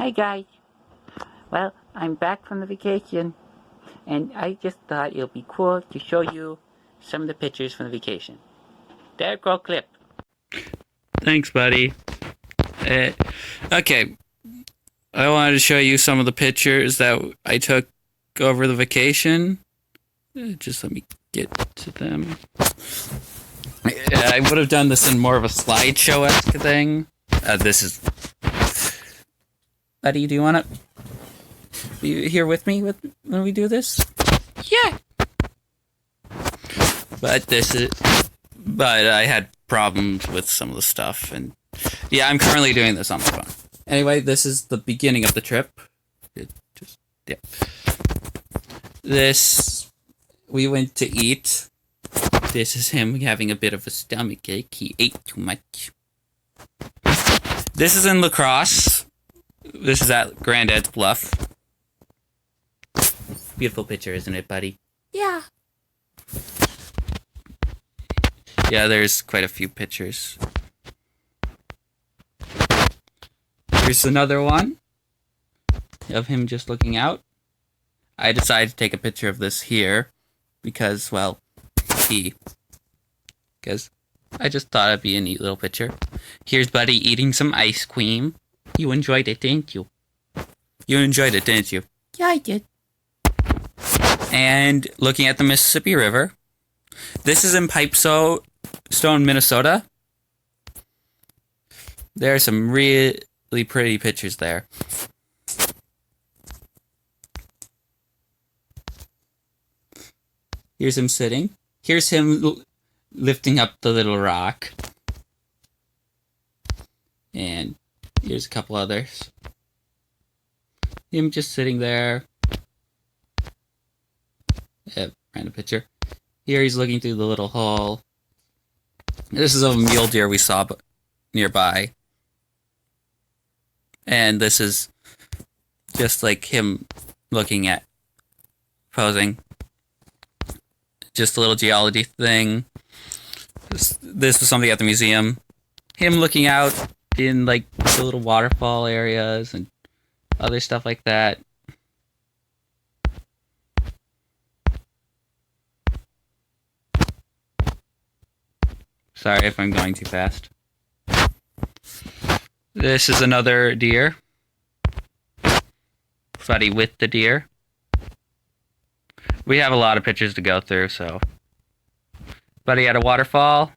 Hi guys. Well, I'm back from the vacation, and I just thought it would be cool to show you some of the pictures from the vacation. There, go clip. Thanks, buddy. Uh, okay, I wanted to show you some of the pictures that I took over the vacation. Just let me get to them. I would have done this in more of a slideshow-esque thing. This is... Buddy, do you want to be here with me when we do this? Yeah. But I had problems with some of the stuff, and yeah, I'm currently doing this on my phone. Anyway, this is the beginning of the trip. We went to eat. This is him having a bit of a stomach ache. He ate too much. This is in La Crosse. This is at Granddad's Bluff. Beautiful picture, isn't it, buddy? Yeah. Yeah, there's quite a few pictures. Here's another one of him just looking out. I decided to take a picture of this here because, well, because I just thought it'd be a neat little picture. Here's Buddy eating some ice cream. You enjoyed it, didn't you? You enjoyed it, didn't you? Yeah, I did. And looking at the Mississippi River. This is in Pipestone, Minnesota. There are some really pretty pictures there. Here's him sitting. Here's him lifting up the little rock. And here's a couple others. Him just sitting there. Random picture. Here he's looking through the little hole. This is a mule deer we saw nearby. And this is just like him looking at posing. Just a little geology thing. This was something at the museum. Him looking out in like the little waterfall areas and other stuff like that. Sorry if I'm going too fast. This is another deer. Buddy with the deer. We have a lot of pictures to go through, so. Buddy at a waterfall.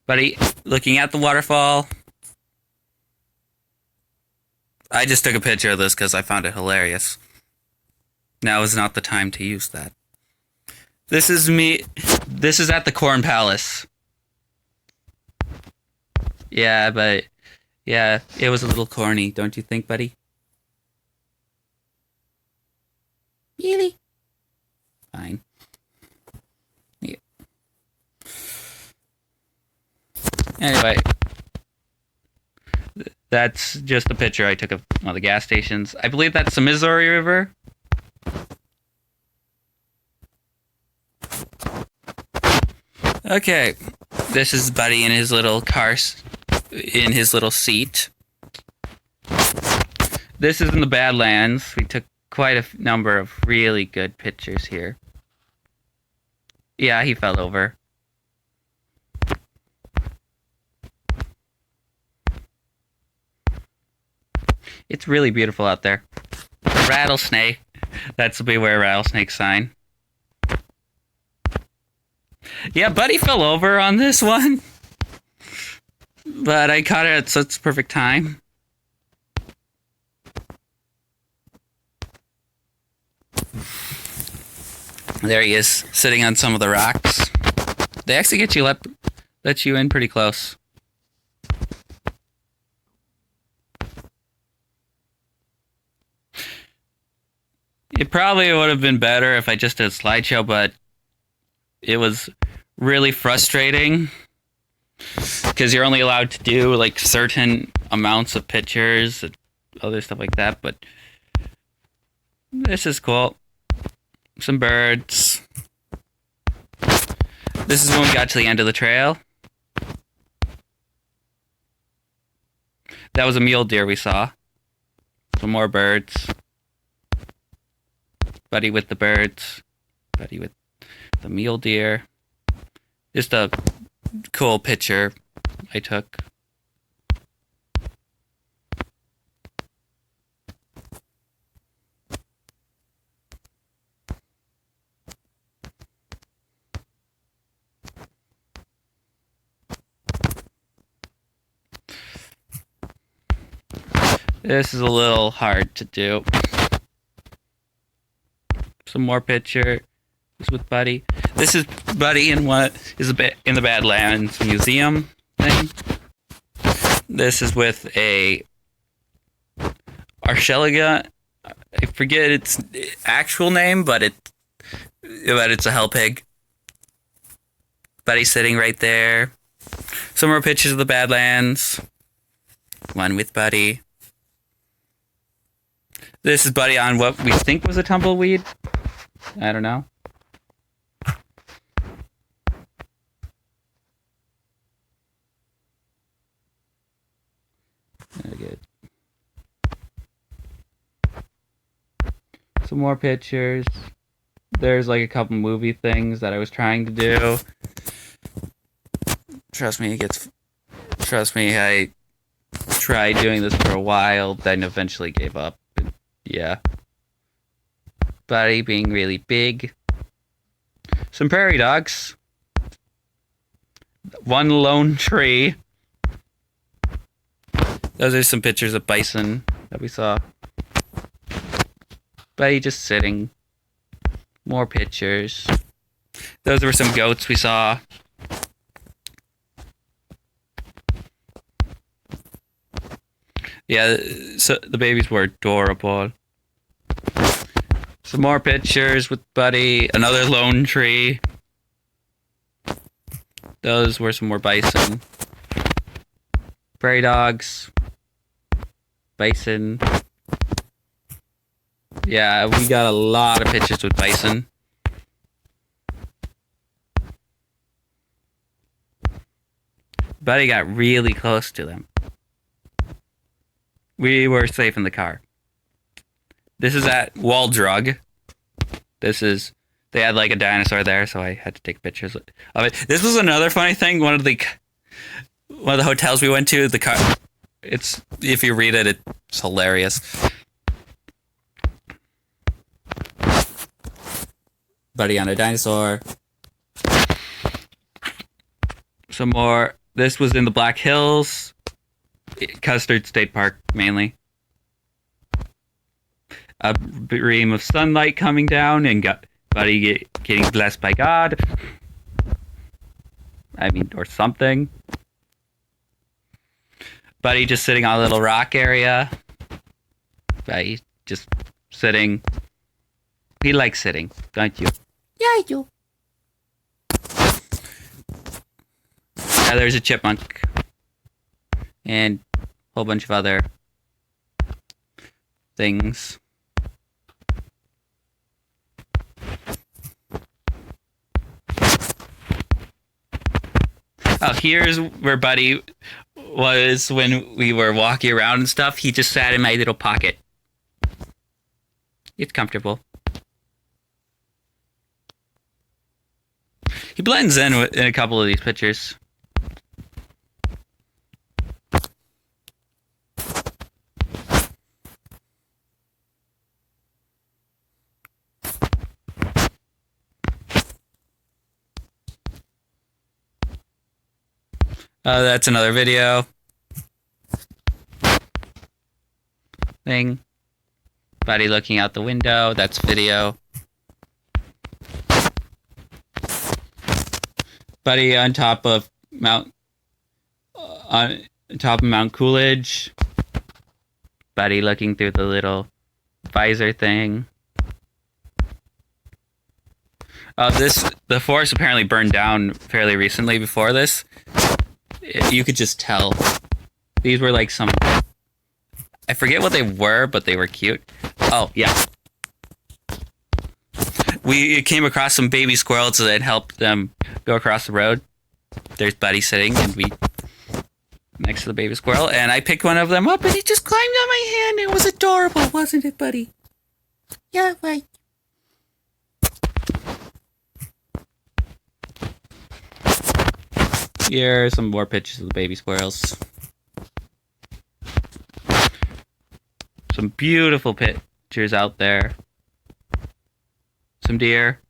Buddy looking at the waterfall. I just took a picture of this because I found it hilarious. Now is not the time to use that. This is me. This is at the Corn Palace. Yeah, but yeah, it was a little corny, don't you think, buddy? Really? Fine. Yeah. Anyway, that's just a picture I took of one of the gas stations. I believe that's the Missouri River. Okay, this is Buddy in his little car, in his little seat. This is in the Badlands. We took quite a number of really good pictures here. Yeah, he fell over. It's really beautiful out there. Rattlesnake. That's the beware rattlesnake sign. Yeah, Buddy fell over on this one. But I caught it at such perfect time. There he is, sitting on some of the rocks. They actually let you in pretty close. It probably would have been better if I just did a slideshow, but it was really frustrating because you're only allowed to do like certain amounts of pictures and other stuff like that. But this is cool. Some birds. This is when we got to the end of the trail. That was a mule deer we saw. Some more birds. Buddy with the birds. Buddy with the mule deer. Just a cool picture I took. This is a little hard to do. Some more pictures with Buddy. This is Buddy in what is a bit in the Badlands Museum thing. This is with a Archelaga. I forget its actual name, but it's a hell pig. Buddy sitting right there. Some more pictures of the Badlands. One with Buddy. This is Buddy on what we think was a tumbleweed. I don't know. Very good. Some more pictures. There's like a couple movie things that I was trying to do. Trust me, I tried doing this for a while, then eventually gave up. Yeah. Buddy being really big. Some prairie dogs. One lone tree. Those are some pictures of bison that we saw. Buddy just sitting. More pictures. Those were some goats we saw. Yeah, so the babies were adorable. Some more pictures with Buddy. Another lone tree. Those were some more bison. Prairie dogs. Bison. Yeah, we got a lot of pictures with bison. Buddy got really close to them. We were safe in the car. This is at Waldrug. They had like a dinosaur there, so I had to take pictures of it. This was another funny thing. One of the hotels we went to, the car. If you read it, it's hilarious. Buddy on a dinosaur. Some more. This was in the Black Hills. Custard State Park, mainly. A beam of sunlight coming down and Buddy getting blessed by God. I mean, or something. Buddy just sitting on a little rock area. Buddy just sitting. He likes sitting, don't you? Yeah, I do. Yeah, there's a chipmunk. And a whole bunch of other things. Oh, here's where Buddy was when we were walking around and stuff. He just sat in my little pocket. It's comfortable. He blends in a couple of these pictures. That's another video thing. Buddy looking out the window. That's video. Buddy on top of Mount Coolidge. Buddy looking through the little visor thing. The forest apparently burned down fairly recently before this. You could just tell. These were like some... I forget what they were, but they were cute. Oh, yeah. we came across some baby squirrels and helped them go across the road. There's Buddy sitting and we next to the baby squirrel, and I picked one of them up and he just climbed on my hand. It was adorable, wasn't it, Buddy? Yeah, right. Here are some more pictures of the baby squirrels. Some beautiful pictures out there. Some deer.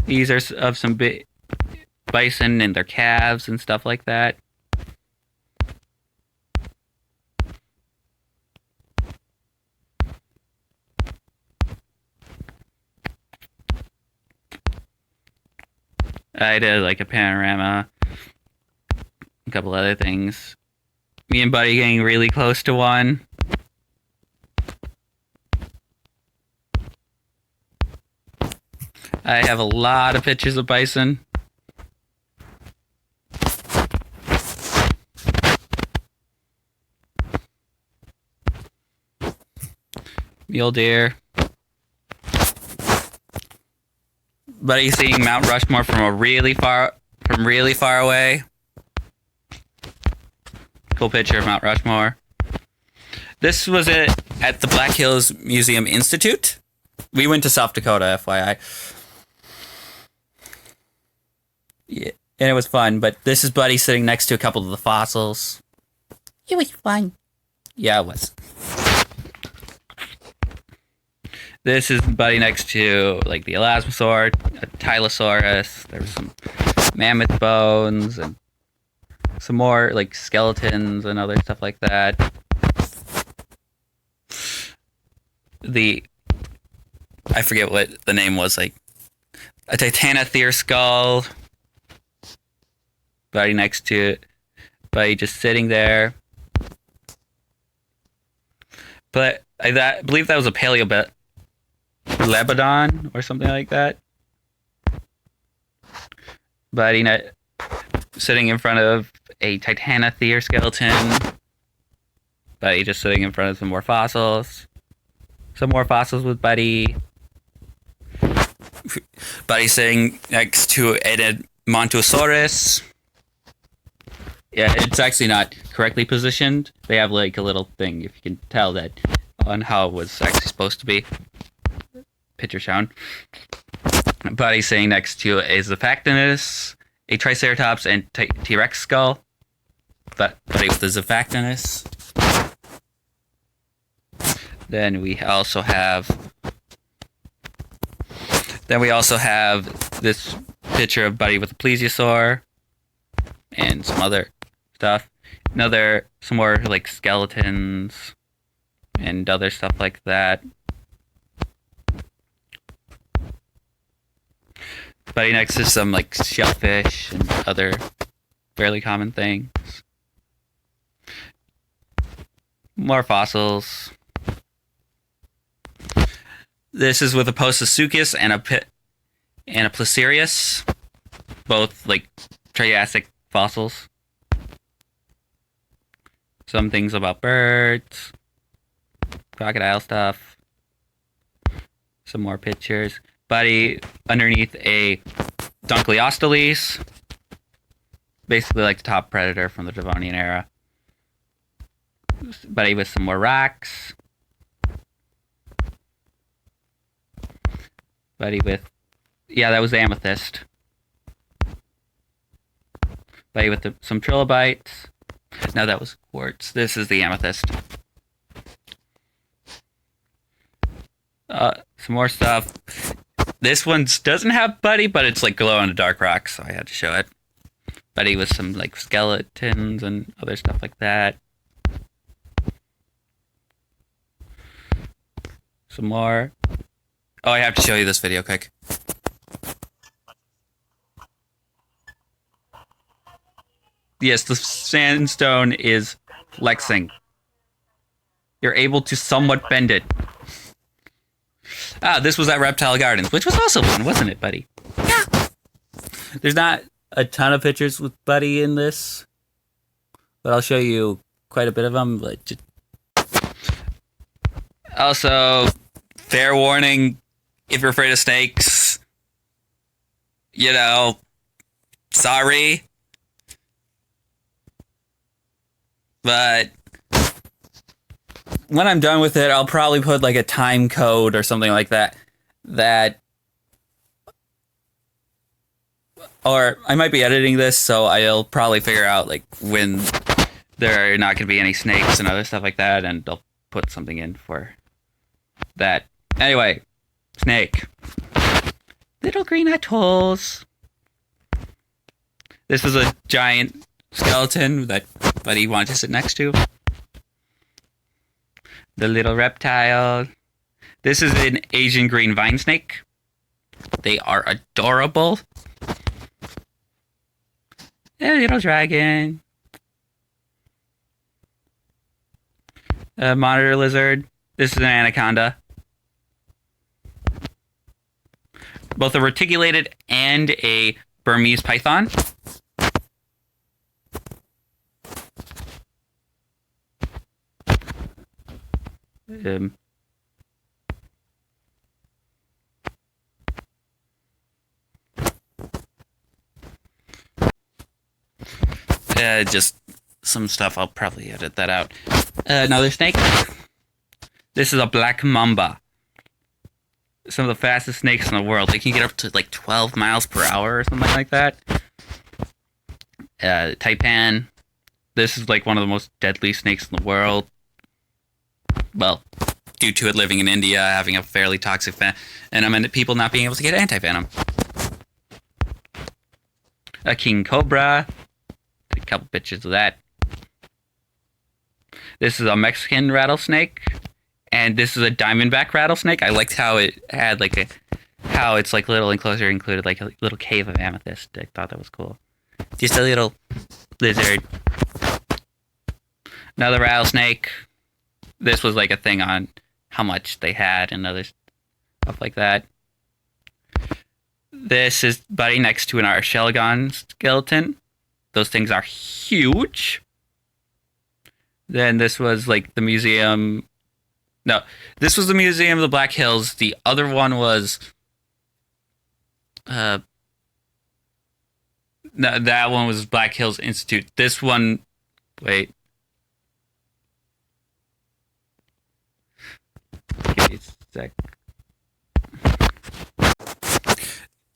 These are of some bison and their calves and stuff like that. I did like a panorama, a couple other things. Me and Buddy getting really close to one. I have a lot of pictures of bison. Mule deer. Buddy seeing Mount Rushmore from really far away. Cool picture of Mount Rushmore. This was it at the Black Hills Museum Institute. We went to South Dakota, FYI. Yeah, and it was fun, but this is Buddy sitting next to a couple of the fossils. It was fun. Yeah, it was. This is Buddy next to, like, the Elasmosaur, a Tylosaurus. There was some mammoth bones and some more, like, skeletons and other stuff like that. I forget what the name was, like, a Titanotheer skull. Buddy next to it. Buddy just sitting there. But I believe that was a Paleolebodon or something like that. Buddy sitting in front of a Titanotheer skeleton. Buddy just sitting in front of some more fossils. Some more fossils with Buddy. Buddy sitting next to an Edmontosaurus. Yeah, it's actually not correctly positioned. They have like a little thing, if you can tell that, on how it was actually supposed to be. Picture shown. Buddy sitting next to a Zophanctinus, a Triceratops, and T-Rex skull. Buddy with the Zophanctinus. Then we also have this picture of Buddy with a plesiosaur and some other stuff. Some more like skeletons and other stuff like that. Buddy next to some like shellfish and other fairly common things. More fossils. This is with a Postosuchus and a Placerius, both like Triassic fossils. Some things about birds, crocodile stuff. Some more pictures. Buddy underneath a Dunkleostoles, basically like the top predator from the Devonian era. Buddy with some more rocks. Buddy with, yeah, that was the amethyst. Buddy with some trilobites. No, that was quartz. This is the amethyst. Some more stuff. This one doesn't have Buddy, but it's like glow in the dark rock, so I had to show it. Buddy with some like skeletons and other stuff like that. Some more. Oh, I have to show you this video quick. Yes, the sandstone is flexing. You're able to somewhat bend it. Ah, this was at Reptile Gardens, which was also fun, wasn't it, Buddy? Yeah. There's not a ton of pictures with Buddy in this, but I'll show you quite a bit of them. Also, fair warning, if you're afraid of snakes, sorry. But when I'm done with it, I'll probably put like a time code or something like that. Or I might be editing this, so I'll probably figure out like when there are not going to be any snakes and other stuff like that, and I'll put something in for that. Anyway, snake. Little green atolls. This is a giant skeleton that Buddy wanted to sit next to. The little reptile. This is an Asian green vine snake. They are adorable. A little dragon. A monitor lizard. This is an anaconda. Both a reticulated and a Burmese python. Just some stuff. I'll probably edit that out. Another snake. This is a black mamba. Some of the fastest snakes in the world. They can get up to like 12 miles per hour or something like that. Taipan. This is like one of the most deadly snakes in the world. Well, due to it living in India, having a fairly toxic venom, and people not being able to get anti-venom. A king cobra. A couple pictures of that. This is a Mexican rattlesnake. And this is a diamondback rattlesnake. I liked how it had how its like little enclosure included like a little cave of amethyst. I thought that was cool. Just a little lizard. Another rattlesnake. This was like a thing on how much they had and other stuff like that. This is Buddy next to an Archelagon skeleton. Those things are huge. Then this was like the museum. No, this was the Museum of the Black Hills. The other one was... No, that one was Black Hills Institute. This one... Wait. Give me a sec.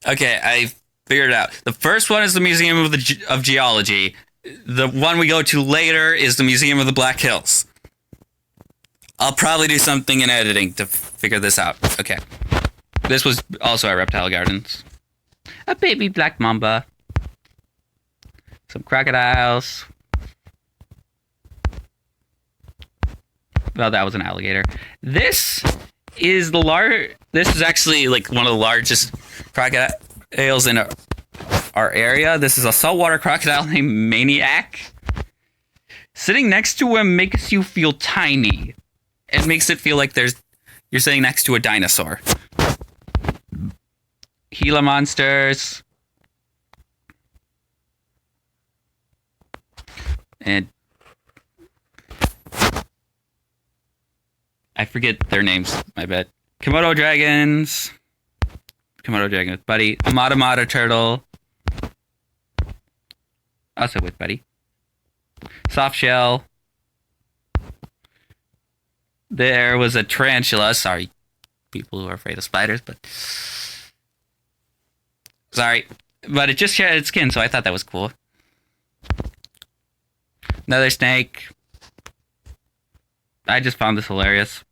Okay, I figured it out. The first one is the Museum of Geology. The one we go to later is the Museum of the Black Hills. I'll probably do something in editing to figure this out. Okay. This was also at Reptile Gardens. A baby black mamba. Some crocodiles. Well, that was an alligator. This is This is actually like one of the largest crocodiles in our area. This is a saltwater crocodile named Maniac. Sitting next to him makes you feel tiny. It makes it feel like you're sitting next to a dinosaur. Gila monsters. And I forget their names, my bad. Komodo dragons. Komodo dragon with Buddy. A Matamata turtle. Also with Buddy. Soft shell. There was a tarantula. Sorry, people who are afraid of spiders, but... Sorry. But it just shed its skin, so I thought that was cool. Another snake. I just found this hilarious.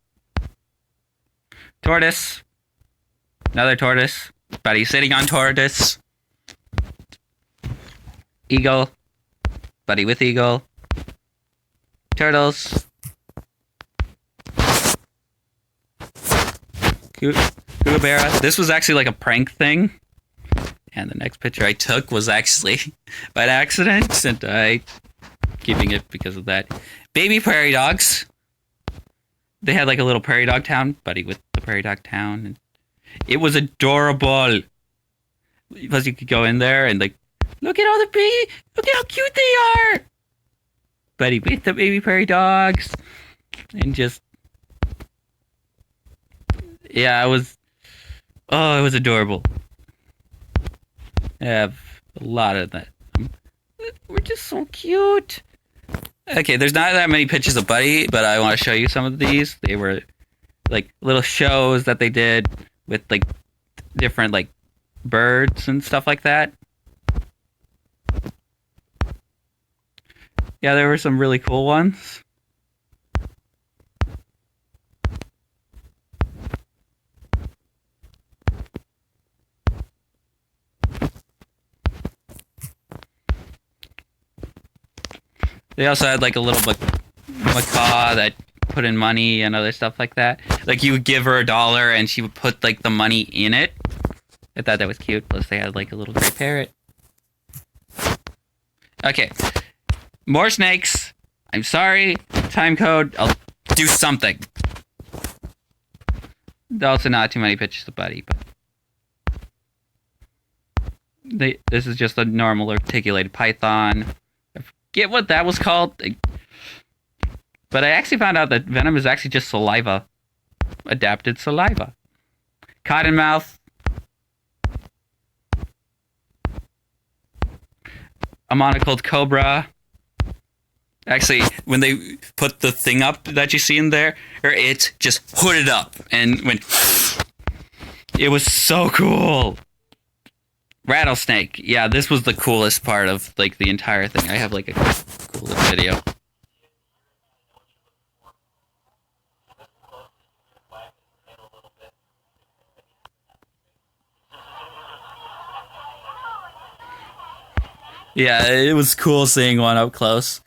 Tortoise. Another tortoise. Buddy sitting on tortoise. Eagle. Buddy with eagle. Turtles. Kookaburra. This was actually like a prank thing. And the next picture I took was actually by accident. And I keeping it because of that. Baby prairie dogs. They had like a little prairie dog town. Buddy with the prairie dog town. And it was adorable. Because you could go in there and like, look at all the baby. Look at how cute they are. Buddy with the baby prairie dogs. And just Yeah, it was adorable. I have a lot of that. We're just so cute. Okay, there's not that many pictures of Buddy, but I want to show you some of these. They were like little shows that they did with like different like birds and stuff like that. Yeah, there were some really cool ones. They also had like a little macaw that put in money and other stuff like that. Like you would give her $1 and she would put like the money in it. I thought that was cute. Plus they had like a little gray parrot. Okay. More snakes. I'm sorry. Time code. I'll do something. Also not too many pictures of Buddy, but this is just a normal articulated python. I forget what that was called. But I actually found out that venom is actually just saliva. Adapted saliva. Cottonmouth. A monocled cobra. Actually, when they put the thing up that you see in there, it just hooded up and went. It was so cool. Rattlesnake. Yeah, this was the coolest part of like the entire thing. I have like a cool little video. Yeah, it was cool seeing one up close.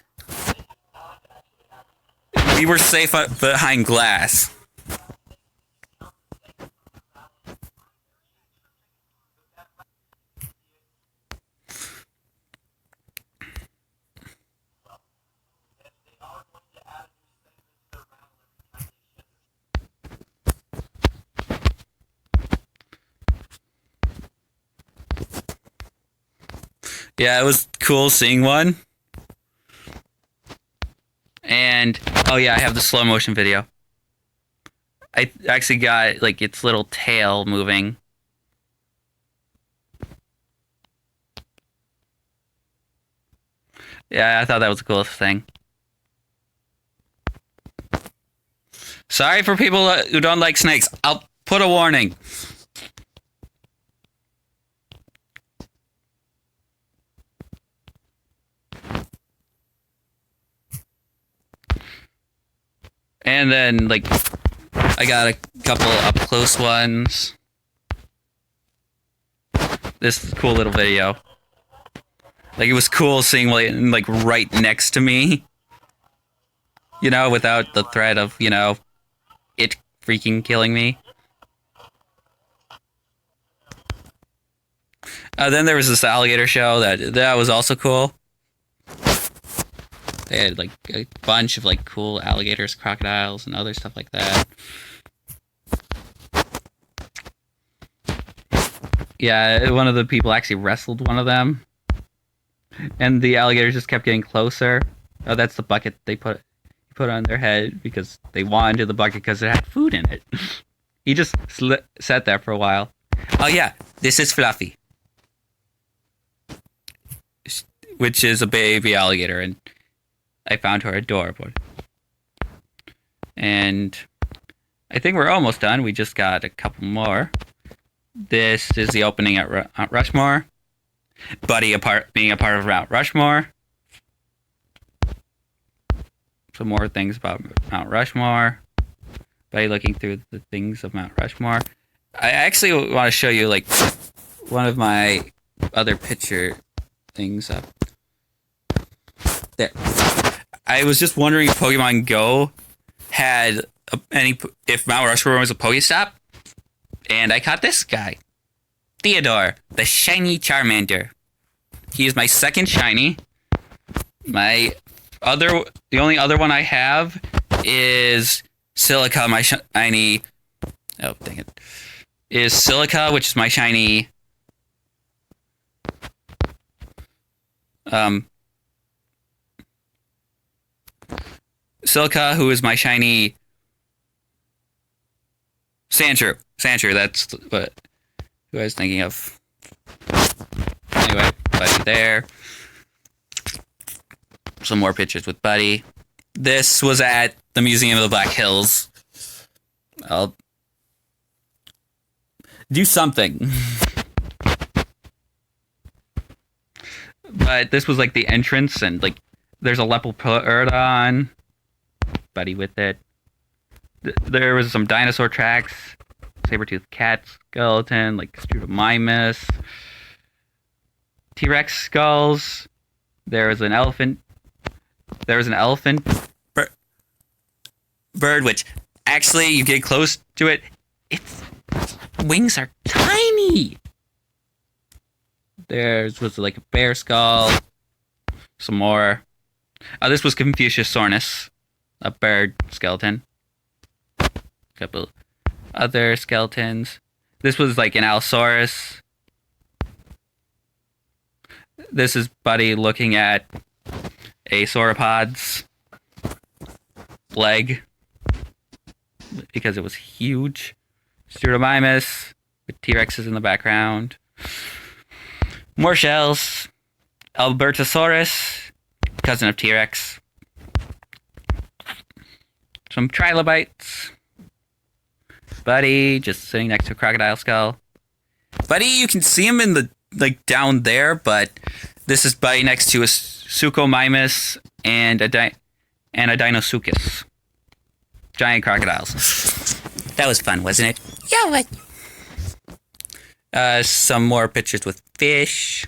We were safe behind glass. Yeah, it was cool seeing one. And, oh yeah, I have the slow motion video. I actually got, like, its little tail moving. Yeah, I thought that was the coolest thing. Sorry for people who don't like snakes. I'll put a warning. And then, like, I got a couple up close ones. This cool little video. Like, it was cool seeing, like, right next to me. You know, without the threat of, you know, it freaking killing me. Then there was this alligator show that was also cool. They had like a bunch of like cool alligators, crocodiles, and other stuff like that. Yeah, one of the people actually wrestled one of them, and the alligators just kept getting closer. Oh, that's the bucket they put on their head because they wanted the bucket because it had food in it. He just sat there for a while. Oh yeah, this is Fluffy, which is a baby alligator, and I found her adorable. And I think we're almost done. We just got a couple more. This is the opening at Mount Rushmore. Buddy being a part of Mount Rushmore. Some more things about Mount Rushmore. Buddy looking through the things of Mount Rushmore. I actually want to show you like one of my other picture things up there. I was just wondering if Pokemon Go had if Mount Rushmore was a Pokestop, and I caught this guy, Theodore, the shiny Charmander. He is my second shiny. The only other one I have is Silica, my shiny. Oh dang it! Is Silica, which is my shiny. Silica, who is my shiny Sandshrew, that's what who I was thinking of. Anyway, Buddy there. Some more pictures with Buddy. This was at the Museum of the Black Hills. I'll do something. But this was like the entrance, and like there's a leopardon. Buddy with it. There was some dinosaur tracks. Saber-toothed cat skeleton, like Strutomimus. T-Rex skulls. There was an elephant. There was an elephant bird, which actually you get close to it, its wings are tiny. There was like a bear skull. Some more. This was Confuciusornis, a bird skeleton. A couple other skeletons. This was like an Allosaurus. This is Buddy looking at a sauropod's leg because it was huge. Strutomimus with T-Rexes in the background. More shells. Albertosaurus, cousin of T-Rex. Some trilobites. Buddy just sitting next to a crocodile skull. Buddy, you can see him in the like down there, but this is Buddy next to a Suchomimus and a Dinosuchus. Giant crocodiles. That was fun, wasn't it? Yeah, but some more pictures with fish.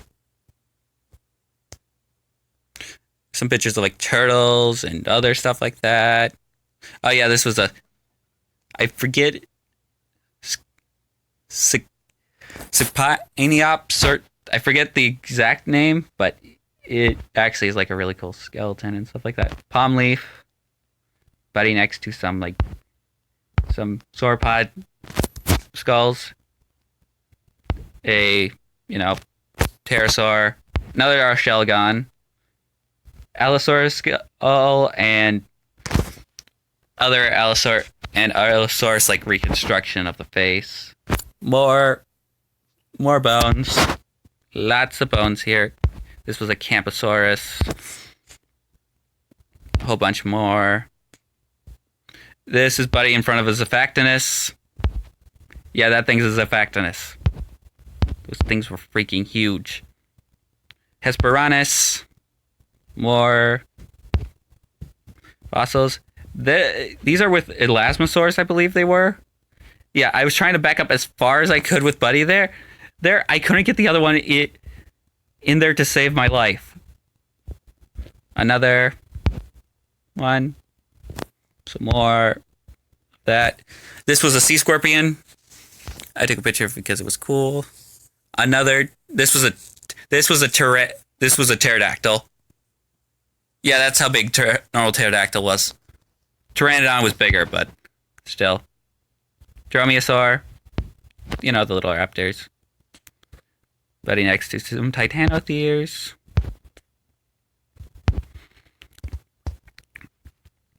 Some pictures of like turtles and other stuff like that. Oh yeah, this was I forget Cypaeniops, I forget the exact name, but it actually is like a really cool skeleton and stuff like that. Palm leaf. Buddy next to some sauropod skulls. A, pterosaur. Another Archelgon. Allosaurus skull and other Allosaurus like reconstruction of the face. More bones. Lots of bones here. This was a Camptosaurus. A whole bunch more. This is Buddy in front of a Zephactinus. Yeah, that thing's a Zephactinus. Those things were freaking huge. Hesperornis. More fossils. These are with Elasmosaurus, I believe they were. Yeah, I was trying to back up as far as I could with Buddy there. I couldn't get the other one in there to save my life. Another one. Some more of that. This was a sea scorpion. I took a picture of it because it was cool. Another. This was a pterodactyl. Yeah, that's how big normal pterodactyl was. Pteranodon was bigger, but still. Dromaeosaur. The little raptors. Buddy next to some Titanotheres.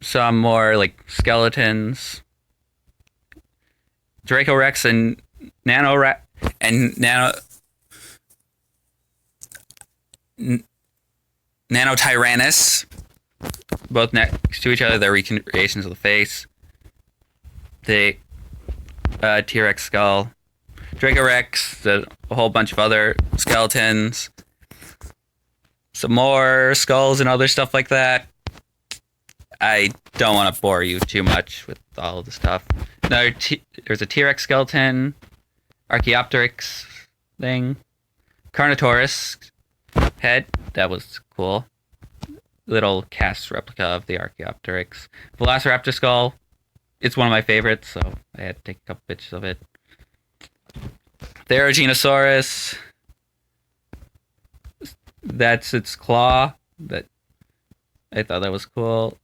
Some more like skeletons. Dracorex and Nanotyrannus, both next to each other. They're recreations of the face. The T-Rex skull. Dracorex, a whole bunch of other skeletons. Some more skulls and other stuff like that. I don't want to bore you too much with all of the stuff. There's a T-Rex skeleton. Archaeopteryx thing. Carnotaurus head. That was cool. Little cast replica of the Archaeopteryx. Velociraptor skull. It's one of my favorites, so I had to take a couple pictures of it. Therizinosaurus. That's its claw. I thought that was cool.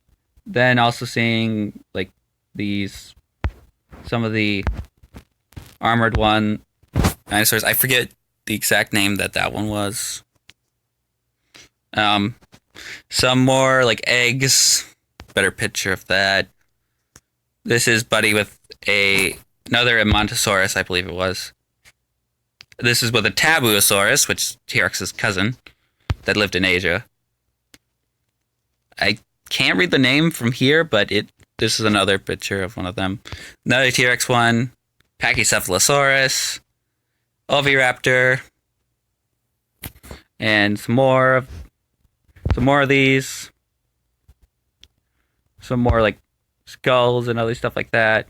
Then also seeing like some of the armored one dinosaurs. I forget the exact name that one was. Some more like eggs. Better picture of that. This is Buddy with a another Montosaurus, I believe it was. This is with a Tabuosaurus, which is T-Rex's cousin, that lived in Asia. I can't read the name from here, but this is another picture of one of them. Another T-Rex one, Pachycephalosaurus, Oviraptor, and some more of these. Some more like skulls and other stuff like that.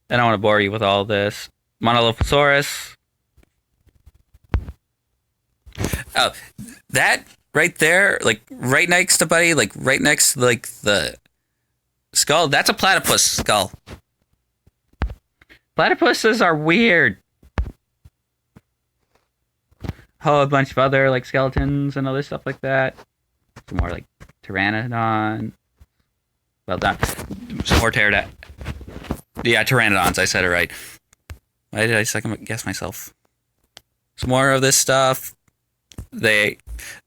I don't want to bore you with all this. Monolophosaurus. Oh, that right there, like right next to Buddy, like right next to like the skull, that's a platypus skull. Platypuses are weird. Oh, a bunch of other like skeletons and other stuff like that. Some more like Pteranodon. Well done. Some more pterodactyl. Yeah, Pteranodons. I said it right. Why did I second guess myself? Some more of this stuff.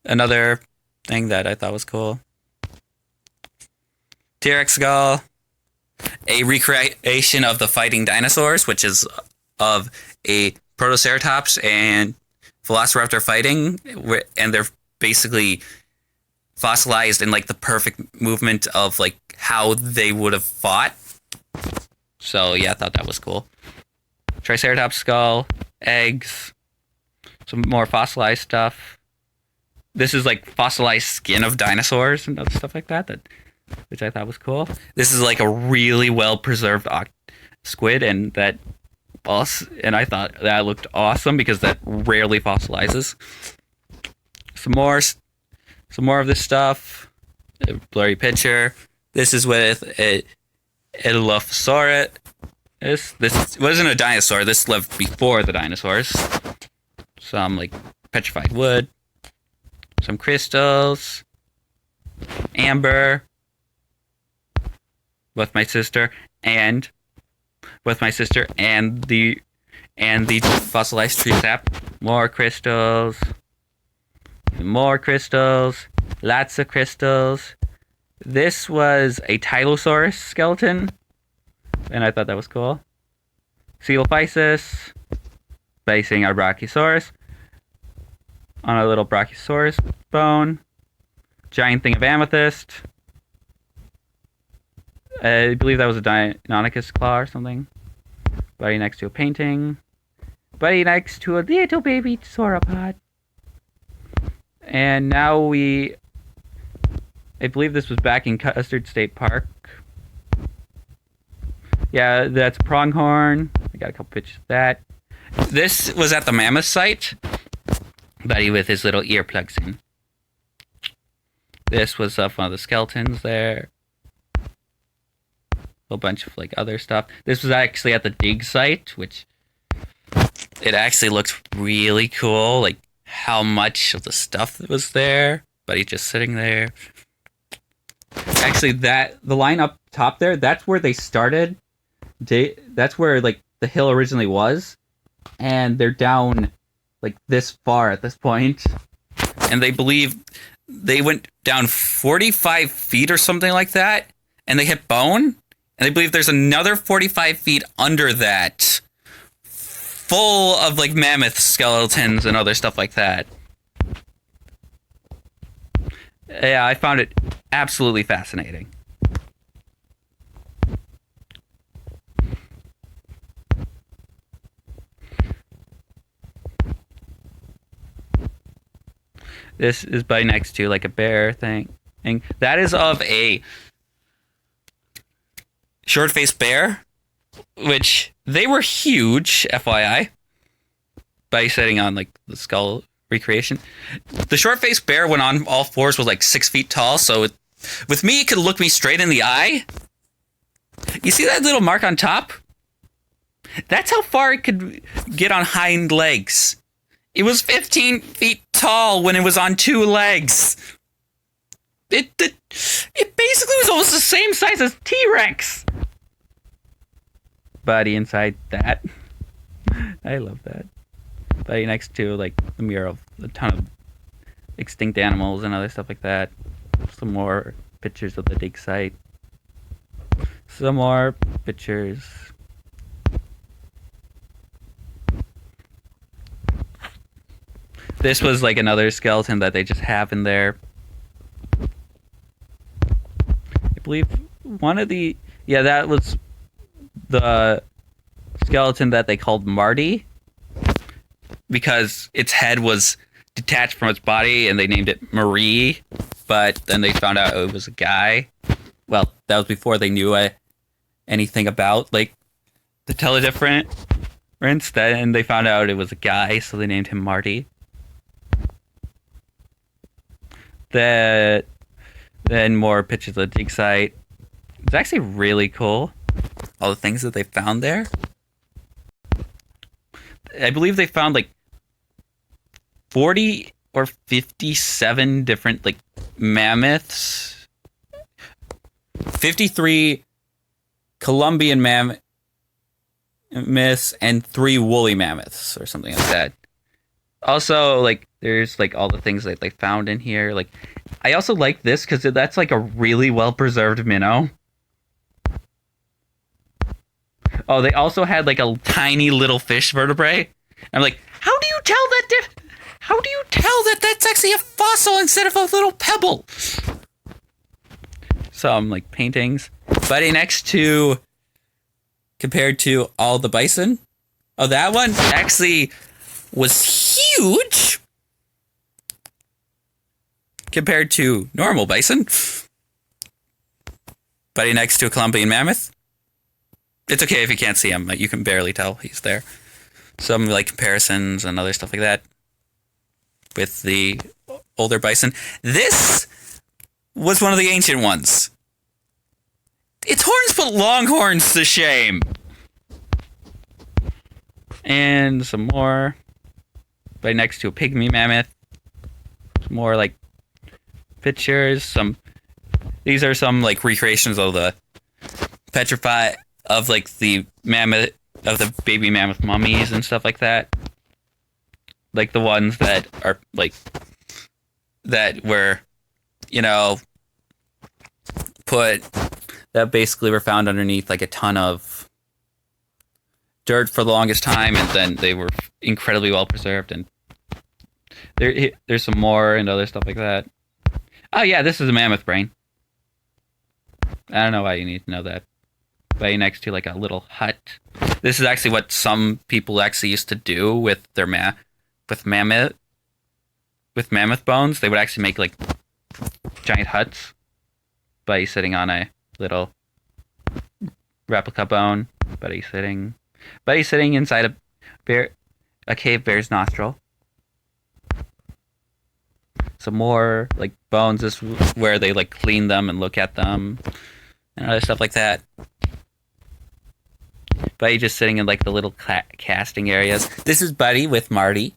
Another thing that I thought was cool. T-Rex skull. A recreation of the fighting dinosaurs, which is of a Protoceratops and Velociraptor fighting, and they're basically fossilized in like the perfect movement of like how they would have fought. So yeah, I thought that was cool. Triceratops skull, eggs, some more fossilized stuff. This is like fossilized skin of dinosaurs and other stuff like that, which I thought was cool. This is like a really well preserved squid, and I thought that looked awesome because that rarely fossilizes. Some more of this stuff. A blurry picture. This is with a Dilophosaurus. This wasn't a dinosaur. This lived before the dinosaurs. Some like petrified wood. Some crystals. Amber. With my sister and the fossilized tree sap. More crystals. More crystals. Lots of crystals. This was a Tylosaurus skeleton, and I thought that was cool. Coelophysis. Basing our Brachiosaurus on a little Brachiosaurus bone. Giant thing of amethyst. I believe that was a Deinonychus claw or something. Buddy next to a painting. Buddy next to a little baby sauropod. And now I believe this was back in Custard State Park. Yeah, that's pronghorn. I got a couple pictures of that. This was at the mammoth site. Buddy with his little earplugs in. This was one of the skeletons there. A whole bunch of like other stuff. This was actually at the dig site, which it actually looked really cool. Like how much of the stuff that was there. Buddy just sitting there. Actually, the line up top there, that's where they started. That's where like the hill originally was, and they're down like this far at this point. And they believe they went down 45 feet or something like that, and they hit bone. And they believe there's another 45 feet under that, full of like mammoth skeletons and other stuff like that. Yeah, I found it absolutely fascinating. This is by next to like a bear thing. That is of a short-faced bear, which they were huge, FYI, by sitting on like the skull recreation. The short-faced bear went on all fours was like 6 feet tall, so with me it could look me straight in the eye. You see that little mark on top? That's how far it could get on hind legs. It was 15 feet tall when it was on two legs. It basically was almost the same size as T-Rex. Buddy inside that. I love that. Buddy next to like the mural of a ton of extinct animals and other stuff like that. Some more pictures of the dig site. Some more pictures. This was like another skeleton that they just have in there. I believe one of the... Yeah, that was the skeleton that they called Marty, because its head was detached from its body and they named it Marie, but then they found out it was a guy. Well, that was before they knew anything about like the teledifference, and they found out it was a guy, so they named him Marty. Then more pictures of the dig site. It's actually really cool, all the things that they found there. I believe they found like 40 or 57 different like mammoths, 53 Colombian mammoths, and 3 woolly mammoths or something like that. Also, like, there's like all the things that they found in here. Like, I also like this because that's like a really well preserved minnow. Oh, they also had like a tiny little fish vertebrae. I'm like, how do you tell that? How do you tell that that's actually a fossil instead of a little pebble? Some like paintings, but next to, compared to all the bison, oh, that one actually was huge compared to normal bison. But next to a Colombian mammoth. It's okay if you can't see him, but you can barely tell he's there. Some like comparisons and other stuff like that with the older bison. This was one of the ancient ones. Its horns put longhorns to shame. And some more right next to a pygmy mammoth. Some more like pictures. These are some like recreations of the petrified of like the mammoth, of the baby mammoth mummies and stuff like that. Like the ones that are like, that were, you know, that basically were found underneath like a ton of dirt for the longest time, and then they were incredibly well preserved. And there's some more and other stuff like that. Oh yeah, this is a mammoth brain. I don't know why you need to know that. Right next to like a little hut. This is actually what some people actually used to do with their mammoth bones. They would actually make like giant huts by sitting on a little replica bone. Buddy sitting inside a cave bear's nostril. Some more like bones. This is where they like clean them and look at them and other stuff like that. Buddy just sitting in like the little casting areas. This is Buddy with Marty,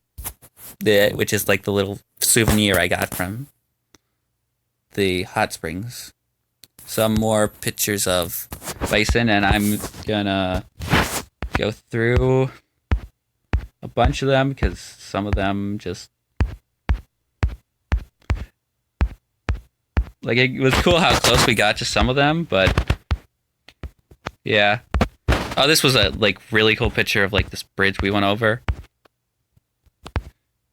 which is like the little souvenir I got from the hot springs. Some more pictures of bison, and I'm gonna go through a bunch of them because some of them just like, it was cool how close we got to some of them, but yeah. Oh, this was a like really cool picture of like this bridge we went over.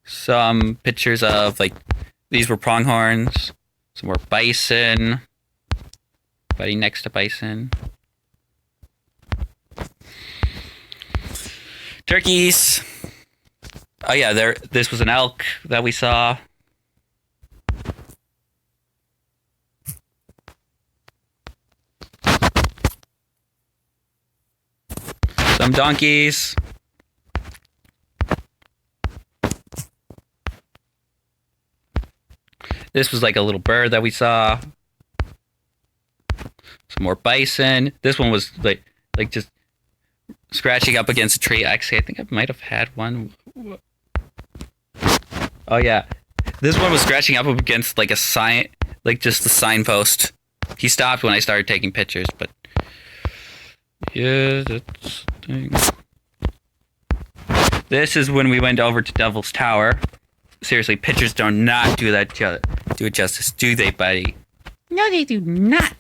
Some pictures of like, these were pronghorns. Some more bison. Buddy next to bison. Turkeys. Oh yeah, this was an elk that we saw. Some donkeys. This was like a little bird that we saw. Some more bison. This one was like just scratching up against a tree. Actually, I think I might have had one. Oh yeah, this one was scratching up against like a sign, like just the signpost. He stopped when I started taking pictures, but yeah, that's the thing. This is when we went over to Devil's Tower. Seriously, pictures do not do it justice, do they, buddy? No, they do not.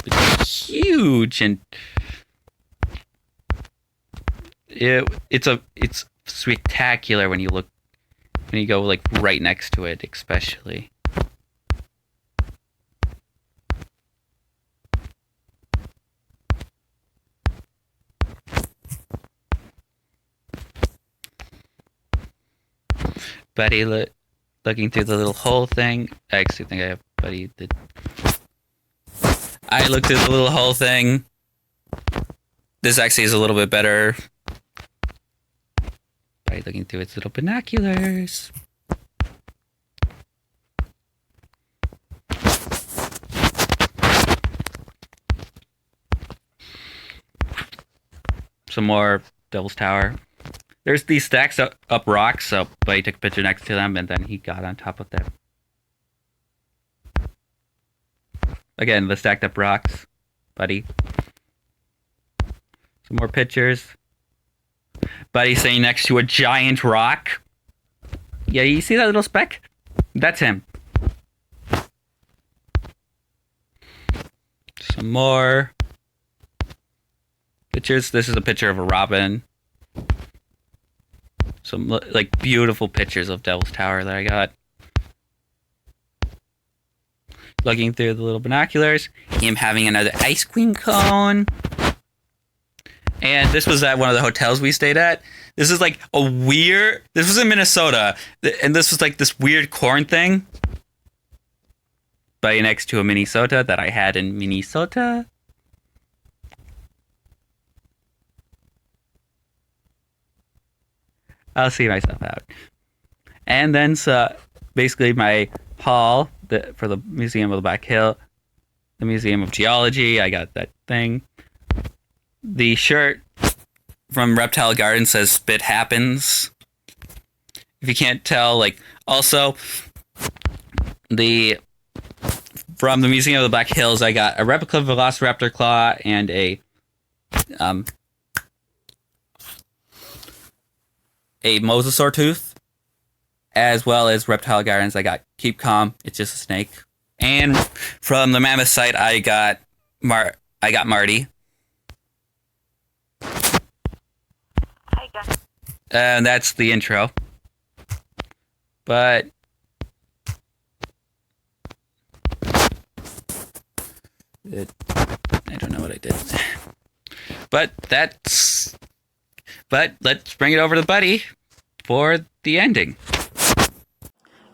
It's huge, and it's spectacular when you look when you go like right next to it, especially. Buddy looking through the little hole thing. I actually think I have Buddy did. I looked through the little hole thing. This actually is a little bit better. Buddy looking through its little binoculars. Some more Devil's Tower. There's these stacks up rocks, so Buddy took a picture next to them, and then he got on top of them. Again, the stacked up rocks, Buddy. Some more pictures. Buddy sitting next to a giant rock. Yeah, you see that little speck? That's him. Some more pictures. This is a picture of a robin. Some like beautiful pictures of Devil's Tower that I got. Looking through the little binoculars. Him having another ice cream cone. And this was at one of the hotels we stayed at. This is like a weird... This was in Minnesota. And this was like this weird corn thing. Right next to a Minnesota that I had in Minnesota. I'll see myself out. And then so basically my haul for the Museum of the Black Hill. The Museum of Geology. I got that thing. The shirt from Reptile Garden says "Spit Happens." If you can't tell, like, also from the Museum of the Black Hills, I got a replica Velociraptor claw and a mosasaur tooth, as well as Reptile Gardens. I got Keep Calm. It's just a snake. And from the Mammoth site, I got Marty. And that's the intro. But I don't know what I did. But let's bring it over to Buddy for the ending.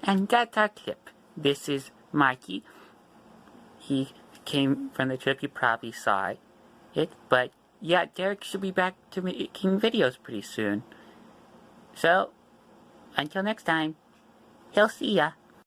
And that's our tip. This is Mikey. He came from the trip, you probably saw it. But yeah, Derek should be back to making videos pretty soon. So, until next time, he'll see ya.